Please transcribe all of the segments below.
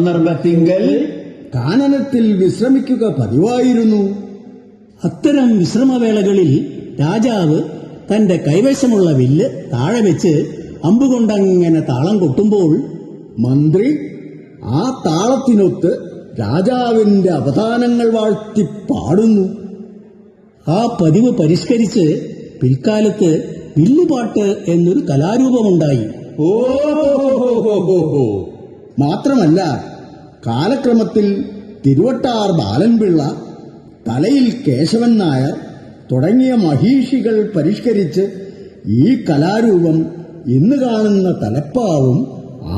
സന്ദർഭത്തിങ്കൽ കാനനത്തിൽ വിശ്രമിക്കുക പതിവായിരുന്നു. അത്തരം വിശ്രമവേളകളിൽ രാജാവ് തന്റെ കൈവശമുള്ള വില്ല് താഴെ വെച്ച് അമ്പുകൊണ്ടങ്ങനെ താളം കൊട്ടുമ്പോൾ മന്ത്രി ആ താളത്തിനൊത്ത് രാജാവിന്റെ അവധാനങ്ങൾ വാഴ്ത്തി പാടുന്നു. ആ പതിവ് പരിഷ്കരിച്ച് പിൽക്കാലത്ത് വില്ലുപാട്ട് എന്നൊരു കലാരൂപമുണ്ടായി. ഓ, മാത്രമല്ല കാലക്രമത്തിൽ തിരുവട്ടാർ ബാലൻപിള്ള, തലയിൽ കേശവൻ നായർ തുടങ്ങിയ മഹീഷികൾ പരിഷ്കരിച്ച് ഈ കലാരൂപം ഇന്ന് കാണുന്ന തലപ്പാവും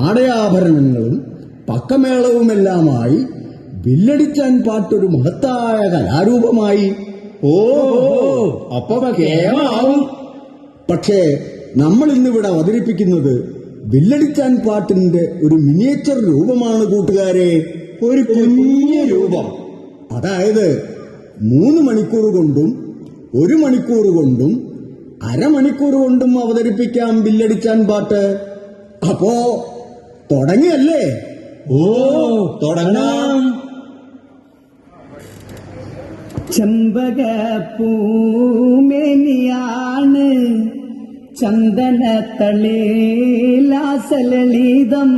ആടയാഭരണങ്ങളും പക്കമേളവുമെല്ലാമായി വില്ലടിച്ചാൻ പാട്ടൊരു മഹത്തായ കലാരൂപമായി. ഓ, അപ്പൊ കേമാവും. പക്ഷേ നമ്മൾ ഇന്നിവിടെ അവതരിപ്പിക്കുന്നത് വില്ലടിച്ചാൻ പാട്ടിന്റെ ഒരു മിനിയേച്ചർ രൂപമാണ് കൂട്ടുകാരെ. ഒരു കുഞ്ഞു രൂപം. അതായത് 3 മണിക്കൂർ കൊണ്ടും 1 മണിക്കൂർ കൊണ്ടും അരമണിക്കൂർ കൊണ്ടും അവതരിപ്പിക്കാം വില്ലടിച്ചാൻ പാട്ട്. അപ്പോ തുടങ്ങിയല്ലേ? ഓ, തുടങ്ങാം. ചെമ്പകപ്പൂമേനിയാണ് ചന്ദനത്തളിലാസലളിതം,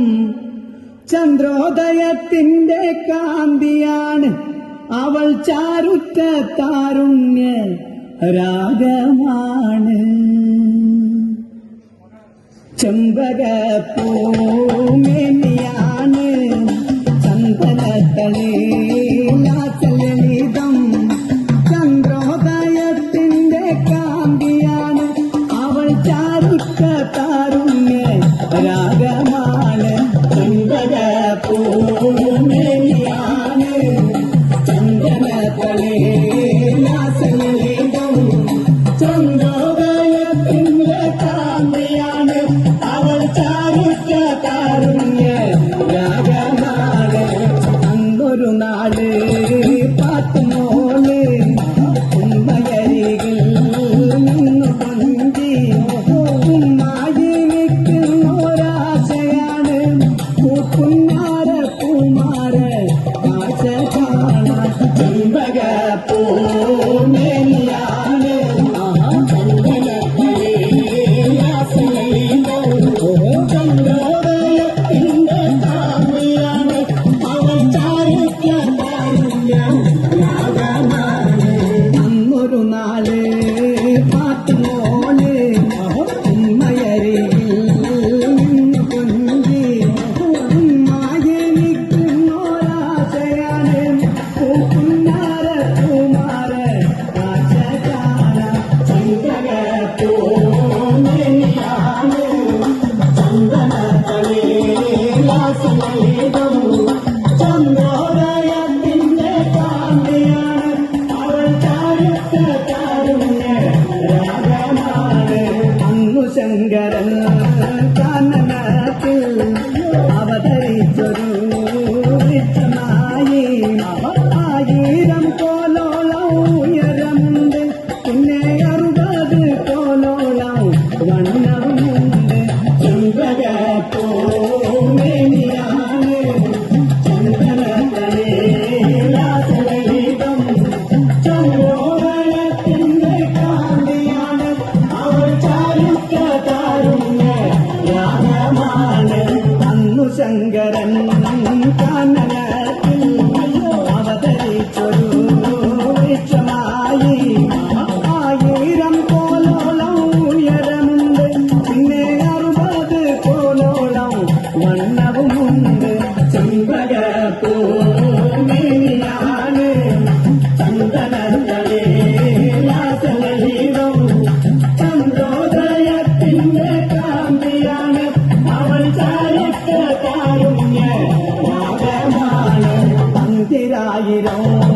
ചന്ദ്രോദയത്തിന്റെ കാന്തിയാണ് അവൾ, ചാരുറ്റ താരുണ്യ രാഗമാണ്. ചെമ്പകപ്പൂമേനിയാണ് ചന്ദനത്തളിലാസലളിതം, ചന്ദ്രോദയത്തിന്റെ കാന്തിയാണ് അവൾ, ചാരുറ്റ താരുണ്യ രാഗമാണ്. ചെമ്പകപ്പൂമേനിയാണ് ചന്ദനത്തളിലാസലളിതം, ചന്ദ്രോദയത്തിന്റെ കാന്തിയാണ് അവൾ, ചാരുറ്റ താരുണ്യ രാഗമാണ്. അന്നൊരു നാള് പാത്തുമോള് ഉമ്മയരികിൽ നിന്നു കൊണ്ടി, ഉമ്മായി നിൽക്കുന്നൊരാശയാണ് പൂക്കുഞ്ഞാര പൂമാര ആശ കാണാൻ. ചെമ്പകപ്പൂമേനിയാണ് ചന്ദ്രോദയത്തിന്റെ കാന്തിയാണ് അവൾ, ചാരുറ്റ താരുണ്യ രാഗമാണ്. അന്നൊരു നാള് പാത്തുമോള് ഉമ്മയരികിൽ നിന്നു കൊണ്ടി, ഉമ്മായി നിൽക്കുന്നൊരാശയാണ് പൂക്കുഞ്ഞാര പൂമാര ആശ കാണാൻ. ചെമ്പകപ്പൂമേനിയാണ് ചന്ദനത്തളിലാസലളിതം, ചന്ദ്രോദയത്തിന്റെ കാന്തിയാണ് അവൾ, ചാരുറ്റ താരുണ്യ രാഗമാണ്. അന്നു ശങ്കരൻ കാനനത്തിൽ അവതരിച്ചൊരു വൃക്ഷമായി, 1000 കോലോളം ഉയരമുണ്ട്, പിന്നെ 60 കോലോളം വണ്ണവുമുണ്ട്. ചെമ്പകപ്പൂമേനിയാണ് ചന്ദനത്തളിലാസലളിതം, ചന്ദ്രോദയത്തിന്റെ കാന്തിയാണ് അവൾ, ചാരുറ്റ താരുണ്യ രാഗമാണ്. അന്നു ശങ്കരൻ കാനനത്തിൽ അവതരിച്ചൊരു വൃക്ഷമായി, 1000 കോലോളം ഉയരമുണ്ട്, പിന്നെ 60 കോലോളം വണ്ണവുമുണ്ട്. ചെമ്പകപ്പൂമേനിയാണ് ചന്ദനത്തളിലാസലളിതം, ചന്ദ്രോദയത്തിന്റെ കാന്തിയാണ് അവൾ, ചാരുറ്റ താരുണ്യ രാഗമാണ്. 1000